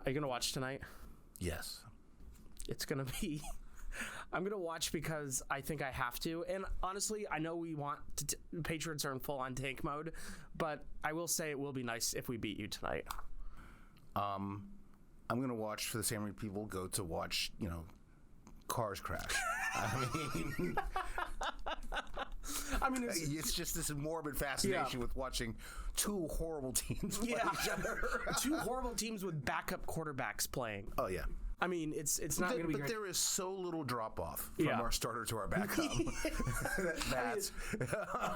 Are you going to watch tonight? Yes. It's going to be... I'm going to watch because I think I have to. And honestly, I know we want Patriots are in full-on tank mode, but I will say it will be nice if we beat you tonight. I'm going to watch for the same reason people go to watch, cars crash. I mean, it's just this morbid fascination with watching two horrible teams play each other. Two horrible teams with backup quarterbacks playing. Oh, yeah. I mean, it's not going to be great. But there is so little drop-off from our starter to our backup.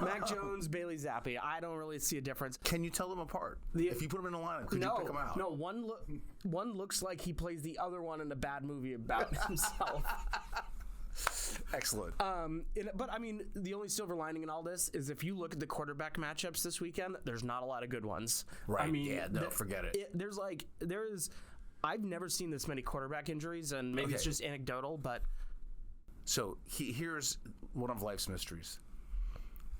Mac Jones, Bailey Zappi. I don't really see a difference. Can you tell them apart? If you put them in a lineup, could you pick them out? No, one looks like he plays the other one in a bad movie about himself. Excellent. But I mean, the only silver lining in all this is if you look at the quarterback matchups this weekend, there's not a lot of good ones. Right. I mean, forget it. I've never seen this many quarterback injuries, and maybe it's just anecdotal, but... So here's one of life's mysteries.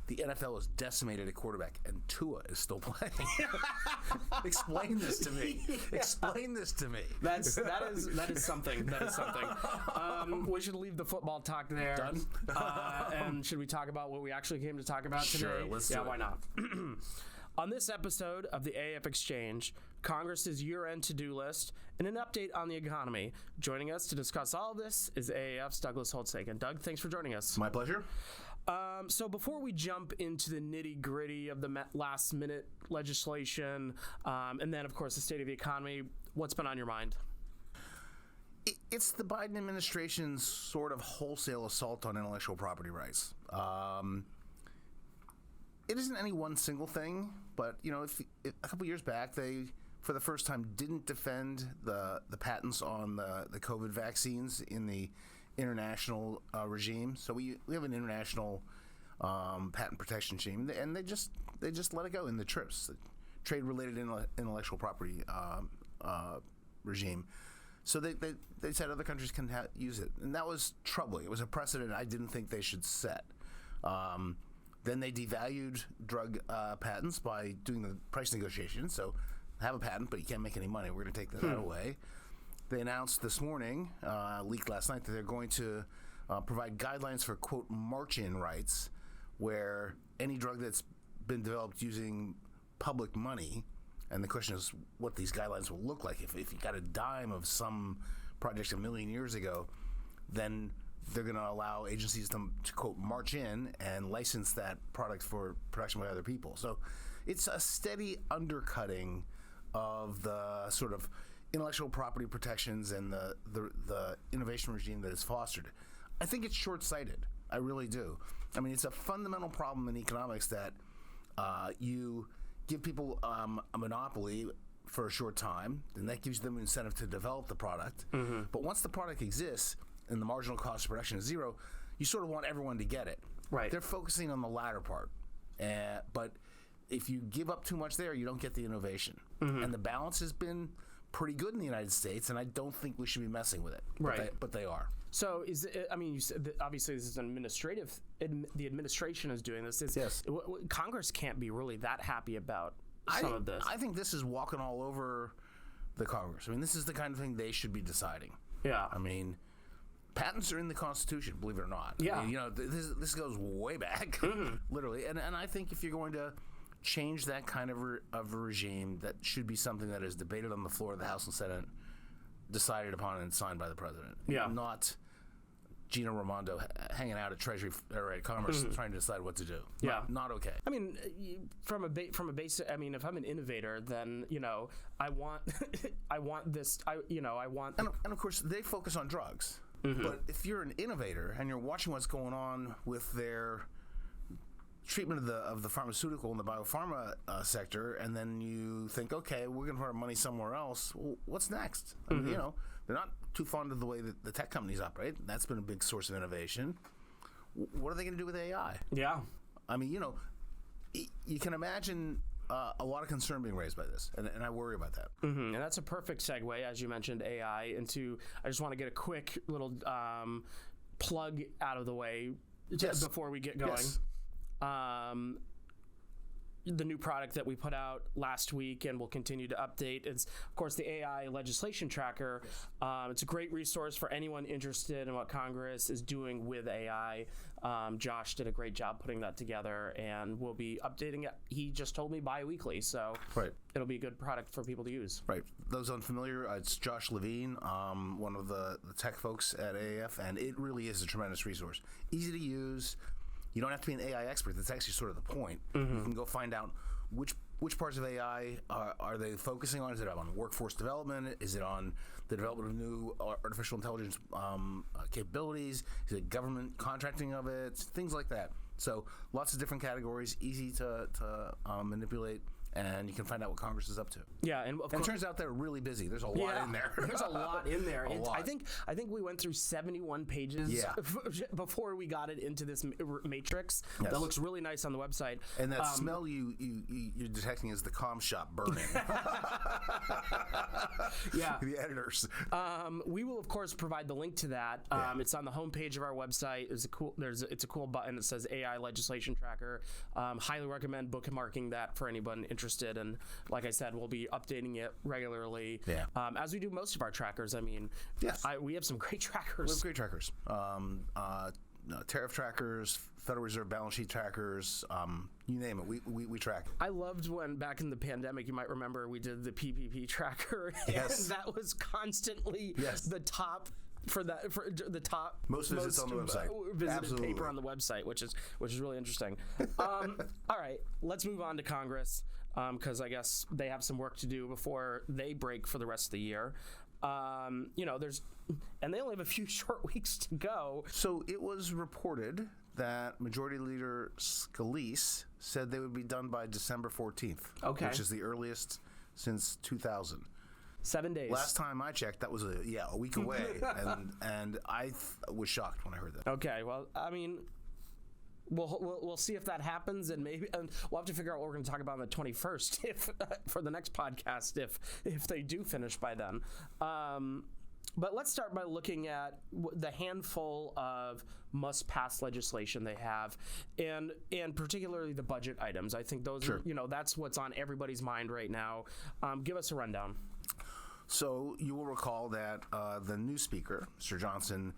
The NFL is decimated at quarterback, and Tua is still playing. Explain this to me. Explain this to me. That is something. That is something. We should leave the football talk there. Done. And should we talk about what we actually came to talk about today? Sure, let's do it. Why not? On this episode of the AAF Exchange, Congress's year-end to-do list, and an update on the economy. Joining us to discuss all of this is AAF's Douglas Holtz-Eakin. Doug, thanks for joining us. My pleasure. So before we jump into the nitty-gritty of the last-minute legislation, and then, of course, the state of the economy, what's been on your mind? It's the Biden administration's sort of wholesale assault on intellectual property rights. It isn't any one single thing, but if a couple years back they, for the first time, didn't defend the patents on the COVID vaccines in the international regime. So we have an international patent protection regime, and they just let it go in the TRIPS, the trade-related intellectual property regime. So they said other countries can use it, and that was troubling. It was a precedent I didn't think they should set. Then they devalued drug patents by doing the price negotiation. So have a patent, but you can't make any money. We're going to take that away. They announced this morning, leaked last night, that they're going to provide guidelines for, quote, march-in rights, where any drug that's been developed using public money, and the question is what these guidelines will look like. If you got a dime of some project a million years ago, then they're going to allow agencies to, quote, march in and license that product for production by other people. So it's a steady undercutting of the sort of intellectual property protections and the innovation regime that is fostered. I think it's short-sighted. I really do. I mean, it's a fundamental problem in economics that you give people a monopoly for a short time, and that gives them an incentive to develop the product. Mm-hmm. But once the product exists and the marginal cost of production is zero, you sort of want everyone to get it. Right. They're focusing on the latter part. But if you give up too much there, you don't get the innovation. Mm-hmm. And the balance has been pretty good in the United States, and I don't think we should be messing with it. Right. But they are. So, you said that obviously this is an administrative, the administration is doing this. Yes. Congress can't be really that happy about some of this. I think this is walking all over the Congress. I mean, this is the kind of thing they should be deciding. Yeah. I mean, patents are in the Constitution, believe it or not. Yeah. I mean, this goes way back, literally. And I think if you're going to change that kind of a regime, that should be something that is debated on the floor of the House and Senate, decided upon and signed by the president. Yeah. Not Gina Raimondo hanging out at Treasury or at Commerce trying to decide what to do. Yeah. Not okay. I mean, from a basic, I mean, if I'm an innovator, then, I want this, I want. And of course, they focus on drugs. Mm-hmm. But if you're an innovator and you're watching what's going on with their treatment of the pharmaceutical and the biopharma sector, and then you think, okay, we're going to put our money somewhere else. Well, what's next? I mean, they're not too fond of the way that the tech companies operate. That's been a big source of innovation. What are they going to do with AI? Yeah. I mean, you can imagine a lot of concern being raised by this, and I worry about that. Mm-hmm. And that's a perfect segue, as you mentioned, AI, into, I just want to get a quick little plug out of the way before we get going. Yes. the new product that we put out last week and will continue to update is, of course, the AI legislation tracker. It's a great resource for anyone interested in what Congress is doing with AI. Josh did a great job putting that together, and we'll be updating it. He just told me bi-weekly, so it'll be a good product for people to use. Right. Those unfamiliar, it's Josh Levine, one of the tech folks at AAF, and it really is a tremendous resource. Easy to use. You don't have to be an AI expert. That's actually sort of the point. You can go find out which parts of AI are they focusing on. Is it on workforce development? Is it on the development of new artificial intelligence capabilities? Is it government contracting of it? Things like that. So lots of different categories, easy to manipulate. And you can find out what Congress is up to. Yeah, and it turns out they're really busy. There's a lot in there. There's a lot in there. Lot. I think we went through 71 pages before we got it into this matrix. Yes. That looks really nice on the website. And that smell you're detecting is the comm shop burning. Yeah, the editors. We will of course provide the link to that. It's on the homepage of our website. It's a cool button that says AI legislation tracker. Highly recommend bookmarking that for anyone interested, and like I said, we'll be updating it regularly, as we do most of our trackers. I mean, we have some great trackers. We have great trackers. Tariff trackers, Federal Reserve balance sheet trackers, you name it, we track it. I loved when back in the pandemic, you might remember, we did the PPP tracker, and that was constantly the top. For the top most visits on the website, visited paper on the website, which is really interesting. All right, let's move on to Congress, because I guess they have some work to do before they break for the rest of the year. And they only have a few short weeks to go. So it was reported that Majority Leader Scalise said they would be done by December 14th, which is the earliest since 2000. 7 days. Last time I checked, that was a week away, and I was shocked when I heard that. Okay, well, I mean, we'll see if that happens, and maybe we'll have to figure out what we're going to talk about on the 21st if for the next podcast if they do finish by then. But let's start by looking at the handful of must-pass legislation they have, and particularly the budget items. I think those are, that's what's on everybody's mind right now. Give us a rundown. So you will recall that the new speaker, Mr. Johnson,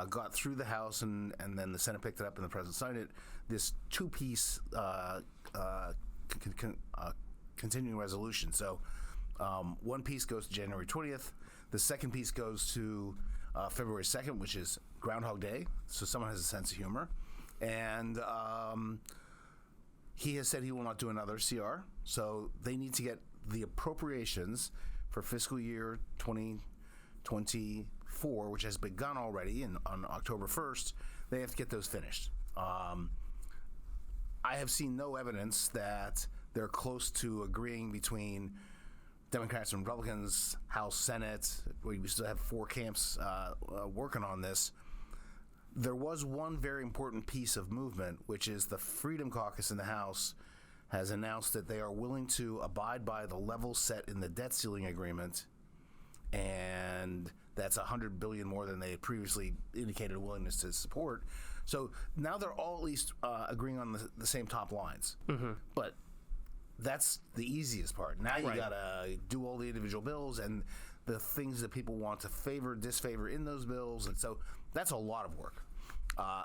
got through the House and then the Senate picked it up and the President signed it. This two-piece continuing resolution. So one piece goes to January 20th. The second piece goes to February 2nd, which is Groundhog Day. So someone has a sense of humor. And he has said he will not do another CR. So they need to get the appropriations for fiscal year 2024, which has begun already on October 1st. They have to get those finished. I have seen no evidence that they're close to agreeing between Democrats and Republicans, House, Senate. We still have four camps working on this. There was one very important piece of movement, which is the Freedom Caucus in the House has announced that they are willing to abide by the level set in the debt ceiling agreement, and that's $100 billion more than they had previously indicated a willingness to support. So now they're all at least agreeing on the same top lines. But that's the easiest part. Now you gotta do all the individual bills and the things that people want to favor, disfavor in those bills, and so that's a lot of work.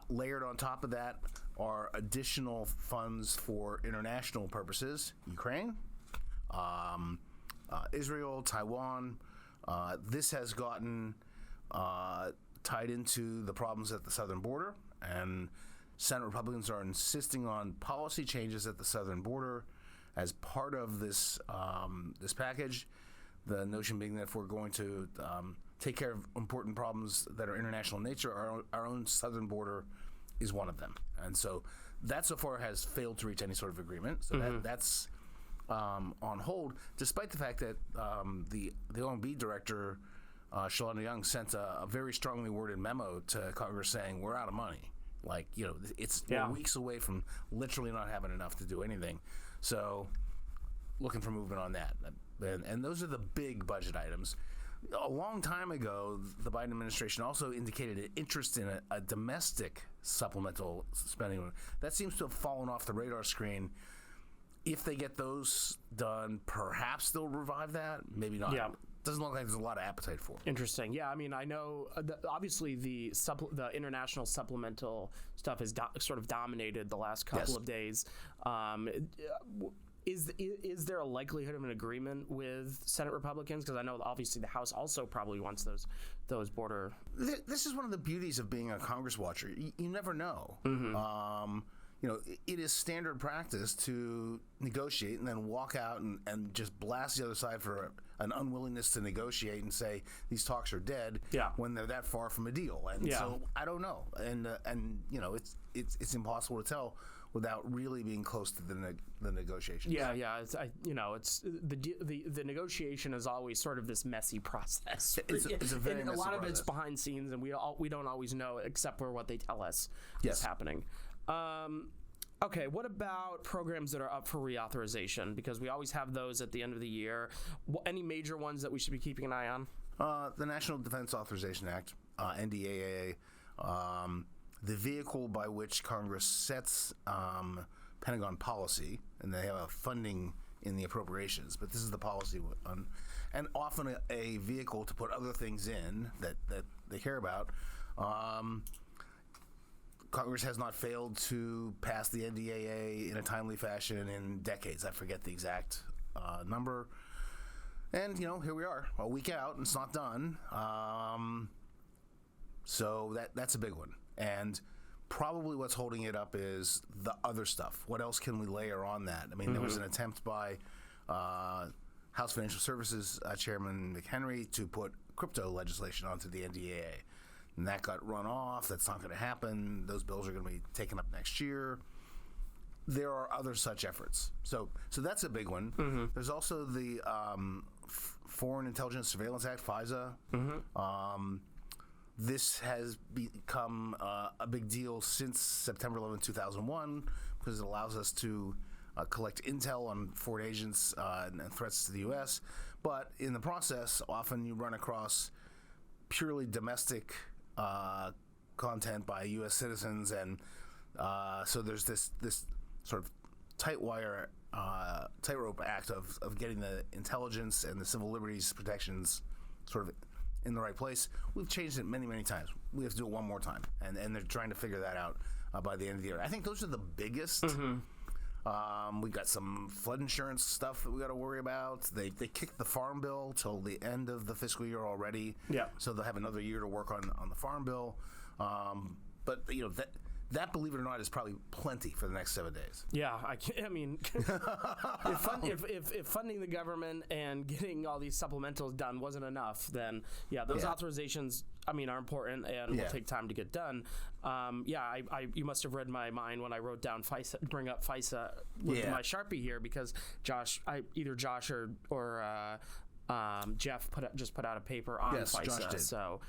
Layered on top of that are additional funds for international purposes: Ukraine, Israel, Taiwan. This has gotten tied into the problems at the southern border, and Senate Republicans are insisting on policy changes at the southern border as part of this this package. The notion being that if we're going to take care of important problems that are international in nature, our own southern border is one of them. And so that so far has failed to reach any sort of agreement. So that's on hold, despite the fact that the OMB director, Shalana Young, sent a very strongly worded memo to Congress saying we're out of money. Like, it's weeks away from literally not having enough to do anything. So looking for movement on that. And those are the big budget items. A long time ago, the Biden administration also indicated an interest in a domestic supplemental spending. That seems to have fallen off the radar screen. if they get those done, perhaps they'll revive that. Maybe not. Yeah. Doesn't look like there's a lot of appetite for it. Interesting. Yeah, I mean, I know obviously the international supplemental stuff has sort of dominated the last couple of days. Is there a likelihood of an agreement with Senate Republicans? Because I know obviously the House also probably wants those border. This is one of the beauties of being a Congress watcher. You never know. It is standard practice to negotiate and then walk out and just blast the other side for an unwillingness to negotiate and say these talks are dead when they're that far from a deal. And so I don't know. And it's impossible to tell without really being close to the negotiations. Yeah. It's the negotiation is always sort of this messy process. It's a very messy a lot process. of it's behind scenes, and we don't always know except for what they tell us is happening. Okay, what about programs that are up for reauthorization? Because we always have those at the end of the year. Any major ones that we should be keeping an eye on? The National Defense Authorization Act, NDAA, the vehicle by which Congress sets Pentagon policy, and they have a funding in the appropriations, but this is the policy one, and often a vehicle to put other things in that they care about. Congress has not failed to pass the NDAA in a timely fashion in decades. I forget the exact number. And, here we are, a week out, and it's not done. So that's a big one. And probably what's holding it up is the other stuff. What else can we layer on that? I mean, there was an attempt by House Financial Services Chairman McHenry to put crypto legislation onto the NDAA. And that got run off. That's not going to happen. Those bills are going to be taken up next year. There are other such efforts. So that's a big one. There's also the Foreign Intelligence Surveillance Act, FISA. This has become a big deal since September 11, 2001, because it allows us to collect intel on foreign agents and threats to the U.S. But in the process, often you run across purely domestic content by U.S. citizens, and so there's this sort of tightrope act of getting the intelligence and the civil liberties protections sort of in the right place. We've changed it many, many times. We have to do it one more time, and they're trying to figure that out by the end of the year. I think those are the biggest. We've got some flood insurance stuff that we got to worry about. They kicked the farm bill till the end of the fiscal year already. Yeah. So they'll have another year to work on the farm bill. But that, believe it or not, is probably plenty for the next 7 days. Yeah, I mean, if funding the government and getting all these supplementals done wasn't enough, then those authorizations, I mean, are important and will take time to get done. You must have read my mind when I wrote down FISA, bring up FISA with my Sharpie here, because either Josh or Jeff just put out a paper on FISA. Josh did. So.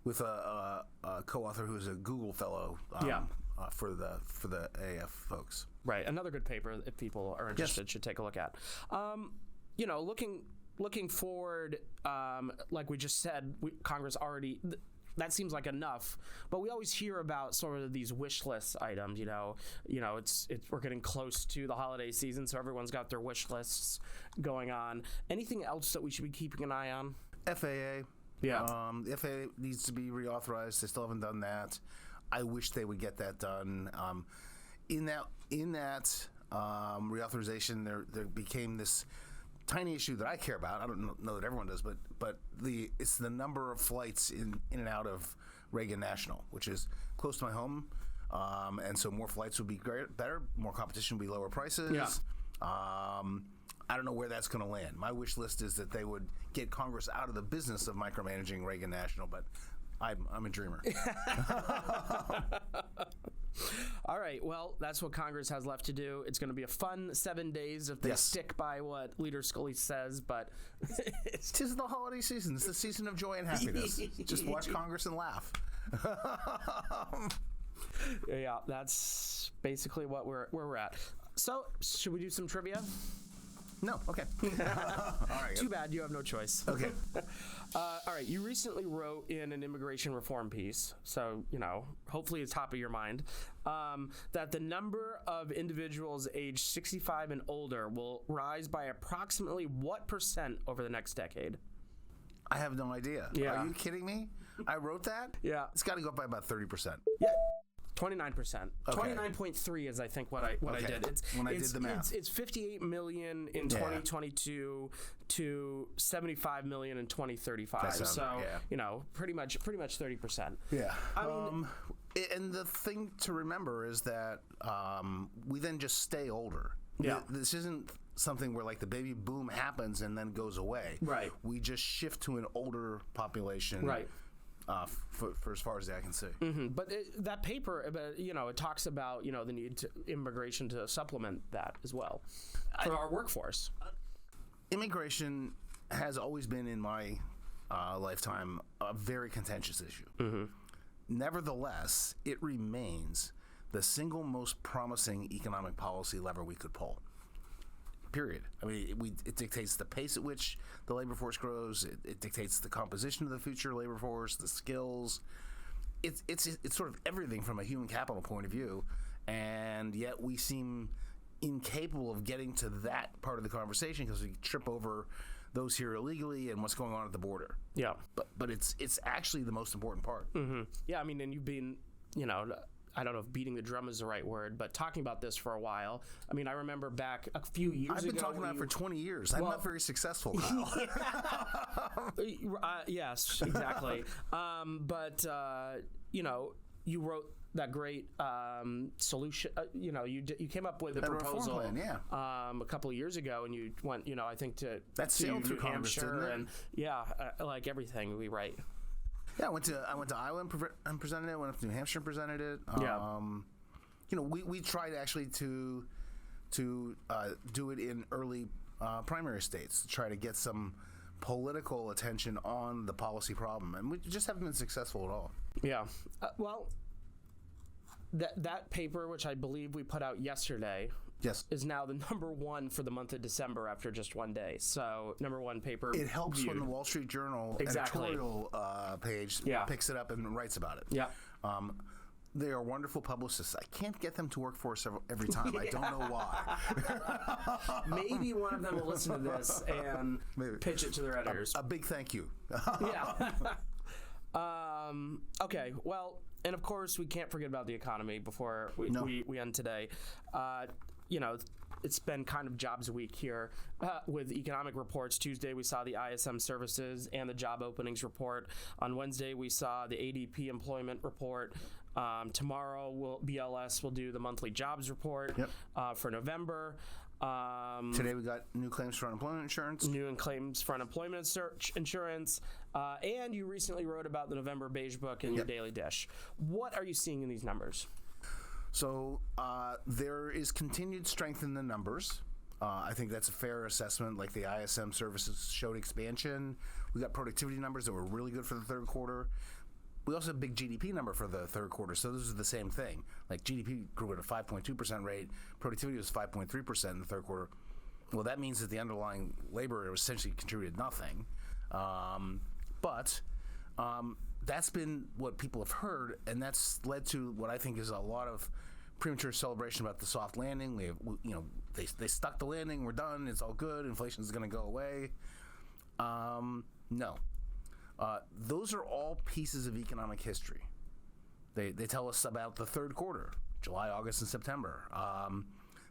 With a co-author who's a Google fellow for the AAF folks. Right, another good paper if people are interested should take a look at. Looking forward, like we just said, Congress already. That seems like enough, but we always hear about sort of these wish list items. It's we're getting close to the holiday season, so everyone's got their wish lists going on. Anything else that we should be keeping an eye on? FAA. The FAA needs to be reauthorized. They still haven't done that. I wish they would get that done. In that reauthorization, there became this tiny issue that I care about. I don't know that everyone does, but it's the number of flights in and out of Reagan National, which is close to my home, and so more flights would be better. More competition would be lower prices. I don't know where that's going to land. My wish list is that they would get Congress out of the business of micromanaging Reagan National, but I'm a dreamer. All right, well, that's what Congress has left to do. It's going to be a fun 7 days if they stick by what Leader Scully says, but... Tis the holiday season. It's the season of joy and happiness. Just watch Congress and laugh. That's basically where we're at. So, should we do some trivia? No. Okay. All right. Too bad you have no choice. Okay. All right. You recently wrote in an immigration reform piece, so, hopefully it's top of your mind, that the number of individuals aged 65 and older will rise by approximately what percent over the next decade? I have no idea. Yeah. Are you kidding me? I wrote that? Yeah. It's got to go up by about 30%. Yeah. 29%. Okay. 29.3 is, I think, what I did. I did the math. It's 58 million in 2022 to 75 million in 2035. Pretty much 30%. Yeah. I mean, and the thing to remember is that we then just stay older. Yeah. This isn't something where like the baby boom happens and then goes away. Right. We just shift to an older population. Right. For as far as I can see. Mm-hmm. But that paper, it talks about, the need to immigration to supplement that as well for our workforce. Immigration has always been, in my lifetime, a very contentious issue. Mm-hmm. Nevertheless, it remains the single most promising economic policy lever we could pull. Period. I mean, it dictates the pace at which the labor force grows. It dictates the composition of the future labor force, the skills. It's sort of everything from a human capital point of view, and yet we seem incapable of getting to that part of the conversation because we trip over those here illegally and what's going on at the border. Yeah. But it's actually the most important part. Mm-hmm. Yeah, I mean, and you've been, I don't know if beating the drum is the right word, but talking about this for a while. I mean, I remember back a few years ago. I've been talking about it for 20 years. I'm not very successful, Kyle. Yes, exactly. You wrote that great solution. You came up with a proposal plan, yeah. a couple of years ago, and you went, I think to sailed through New Congress, Hampshire, didn't it? like everything we write. Yeah, I went to Iowa and presented it. Went up to New Hampshire and presented it. We tried actually to do it in early primary states to try to get some political attention on the policy problem, and we just haven't been successful at all. Yeah, that paper, which I believe we put out yesterday. Yes. Is now the number one for the month of December after just one day. So, number one paper. It helps viewed. when the Wall Street Journal editorial page picks it up and writes about it. Yeah. They are wonderful publicists. I can't get them to work for us every time. I don't know why. Maybe one of them will listen to this and pitch it to their editors. A big thank you. Yeah. Okay. Well, and of course, we can't forget about the economy before we end today. It's been kind of jobs week here with economic reports. Tuesday, we saw the ISM services and the job openings report. On Wednesday, we saw the ADP employment report. Tomorrow, BLS will do the monthly jobs report for November. Today we got new claims for unemployment insurance. Insurance. And you recently wrote about the November Beige Book in your Daily Dish. What are you seeing in these numbers? So there is continued strength in the numbers. I think that's a fair assessment. Like the ISM services showed expansion. We got productivity numbers that were really good for the third quarter. We also have a big GDP number for the third quarter, so this is the same thing. Like GDP grew at a 5.2% rate, productivity was 5.3% in the third quarter. Well, that means that the underlying labor essentially contributed nothing. But that's been what people have heard, and that's led to what I think is a lot of premature celebration about the soft landing. They stuck the landing, we're done, it's all good, inflation's going to go away. No. Those are all pieces of economic history. They tell us about the third quarter, July, August, and September.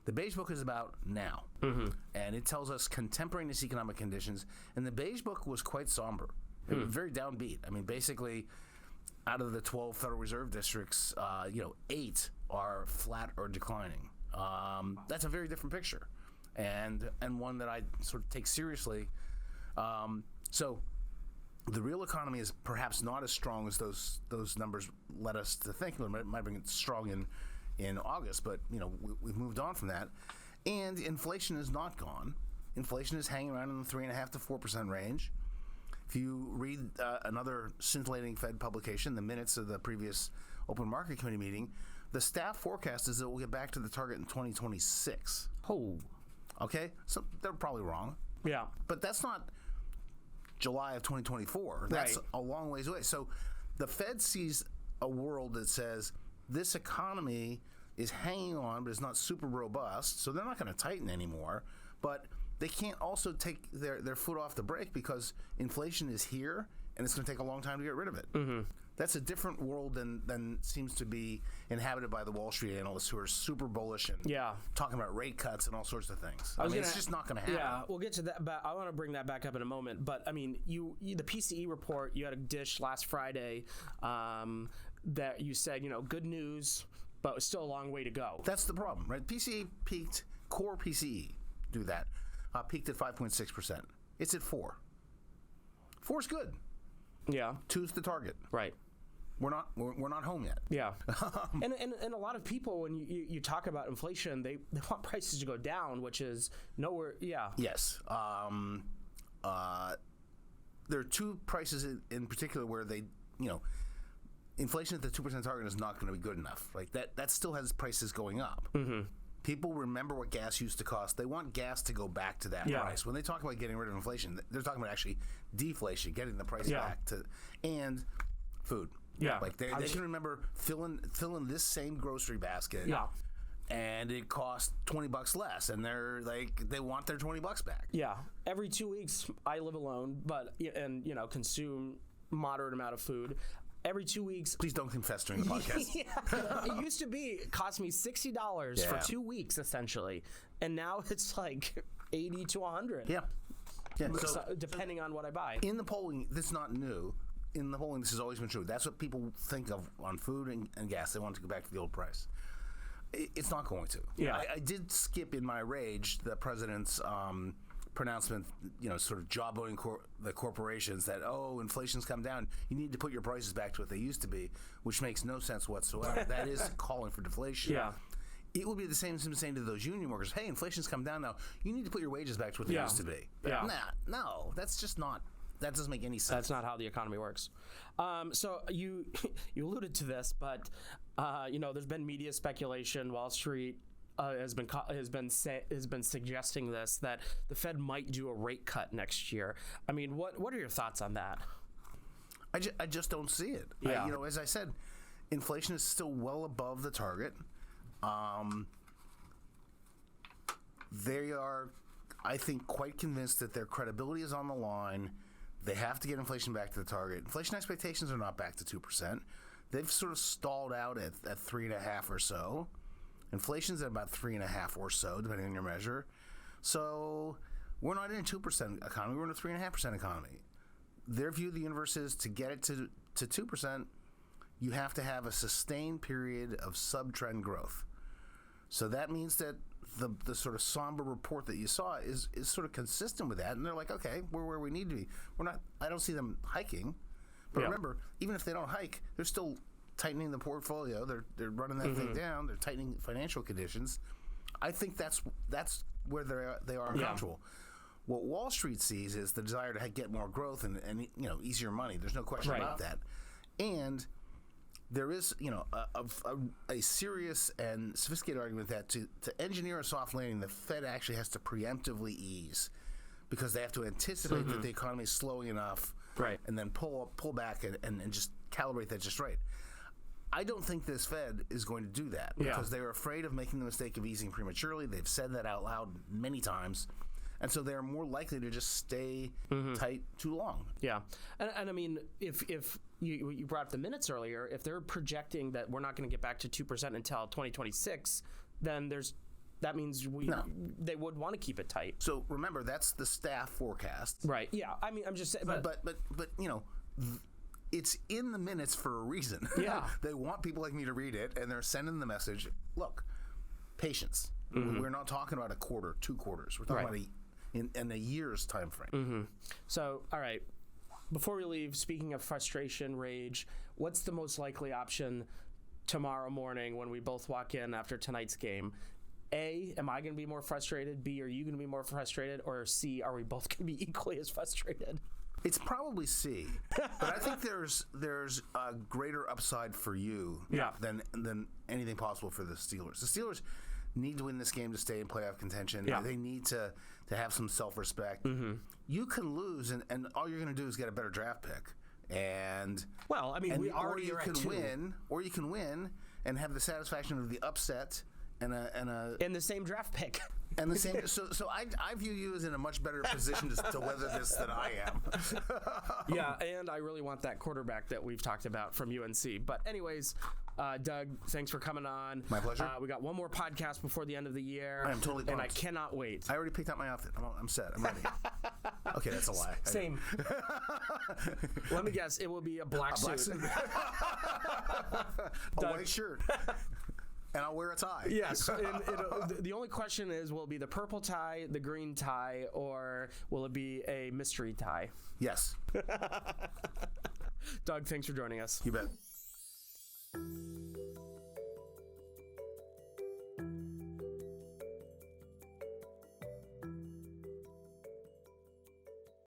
The Beige Book is about now, and it tells us contemporaneous economic conditions. And the Beige Book was quite somber. It was very downbeat. I mean, basically, out of the 12 Federal Reserve districts, 8 are flat or declining. That's a very different picture, and one that I sort of take seriously. So the real economy is perhaps not as strong as those numbers led us to think. It might bring it strong in August, but we've moved on from that. And inflation is not gone. Inflation is hanging around in the 3.5% to 4% range. If you read another scintillating Fed publication, the minutes of the previous Open Market Committee meeting, the staff forecast is that we'll get back to the target in 2026. Oh. Okay, so they're probably wrong. Yeah. But that's not July of 2024. That's Right. a long ways away. So the Fed sees a world that says this economy is hanging on, but it's not super robust, so they're not going to tighten anymore. But they can't also take their foot off the brake because inflation is here, and it's going to take a long time to get rid of it. Mm-hmm. That's a different world than seems to be inhabited by the Wall Street analysts who are super bullish and talking about rate cuts and all sorts of things. I mean, it's just not going to happen. Yeah, we'll get to that. But I want to bring that back up in a moment. But I mean, the PCE report, you had a dish last Friday that you said, good news, but it's still a long way to go. That's the problem, right? PCE peaked, core PCE, do that, peaked at 5.6%. It's at 4. 4's good. Yeah. 2's the target. Right. We're not home yet. Yeah. and a lot of people, when you talk about inflation, they want prices to go down, which is nowhere. Yeah. Yes. There are two prices in particular where they, inflation at the 2% target is not going to be good enough. Like that still has prices going up. Mm-hmm. People remember what gas used to cost. They want gas to go back to that price. When they talk about getting rid of inflation, they're talking about actually deflation, getting the price back to, and food. Yeah. Like they can remember filling this same grocery basket. Yeah. And it cost $20 less, and they're like, they want their $20 back. Yeah. Every 2 weeks, I live alone, and consume moderate amount of food. Every 2 weeks. Please don't confess during the podcast. It used to cost me $60 for 2 weeks essentially, and now it's like $80 to $100. Yeah. So, depending on what I buy. In the polling, this is not new. In the polling, this has always been true. That's what people think of on food and gas. They want to go back to the old price. It's not going to. Yeah. I did skip in my rage the president's pronouncement, sort of jawboning the corporations that, inflation's come down. You need to put your prices back to what they used to be, which makes no sense whatsoever. That is calling for deflation. Yeah. It would be the same as him saying to those union workers, hey, inflation's come down now. You need to put your wages back to what they used to be. But no, that's just not. That doesn't make any sense. That's not how the economy works. So you alluded to this, but there's been media speculation. Wall Street has been suggesting this, that the Fed might do a rate cut next year. I mean, what are your thoughts on that? I just don't see it. Yeah. As I said, inflation is still well above the target. They are, I think, quite convinced that their credibility is on the line. They have to get inflation back to the target. Inflation expectations are not back to 2%. They've sort of stalled out at 3.5 or so. Inflation's at about 3.5 or so, depending on your measure. So we're not in a 2% economy. We're in a 3.5% economy. Their view of the universe is to get it to 2%, you have to have a sustained period of sub-trend growth. So that means that the sort of somber report that you saw is sort of consistent with that, and they're like, okay, we're where we need to be. I don't see them hiking, but remember, even if they don't hike, they're still tightening the portfolio. They're running that thing down. They're tightening financial conditions. I think that's where they are uncomfortable. What Wall Street sees is the desire to get more growth and easier money. There's no question about that, and there is, a serious and sophisticated argument that to engineer a soft landing, the Fed actually has to preemptively ease because they have to anticipate that the economy is slowing enough, and then pull back and just calibrate that just right. I don't think this Fed is going to do that because they're afraid of making the mistake of easing prematurely. They've said that out loud many times. And so they're more likely to just stay tight too long. Yeah. And I mean, if you brought up the minutes earlier, if they're projecting that we're not going to get back to 2% until 2026, then that means they would want to keep it tight. So remember, that's the staff forecast. Right. Yeah. I mean, I'm just saying. But it's in the minutes for a reason. Yeah. They want people like me to read it, and they're sending the message, look, patience. We're not talking about a quarter, 2 quarters. We're talking about in a year's time frame. So, all right. Before we leave, speaking of frustration, rage, what's the most likely option tomorrow morning when we both walk in after tonight's game? A, am I going to be more frustrated? B, are you going to be more frustrated? Or C, are we both going to be equally as frustrated? It's probably C, but I think there's a greater upside for you than anything possible for the Steelers. The Steelers need to win this game to stay in playoff contention. Yeah. They need to have some self-respect. You can lose, and all you're going to do is get a better draft pick. And well, I mean, we already are at 2. Or you can win and have the satisfaction of the upset and in the same draft pick. And the same. So I view you as in a much better position to weather this than I am. Yeah, and I really want that quarterback that we've talked about from UNC. But anyways, Doug, thanks for coming on. My pleasure. We got one more podcast before the end of the year. I am totally pumped. And I cannot wait. I already picked out my outfit. I'm set. I'm ready. Okay, that's a lie. Same. Let me guess. It will be a black suit. A white shirt. And I'll wear a tie. Yes. And the only question is, will it be the purple tie, the green tie, or will it be a mystery tie? Yes. Doug, thanks for joining us. You bet.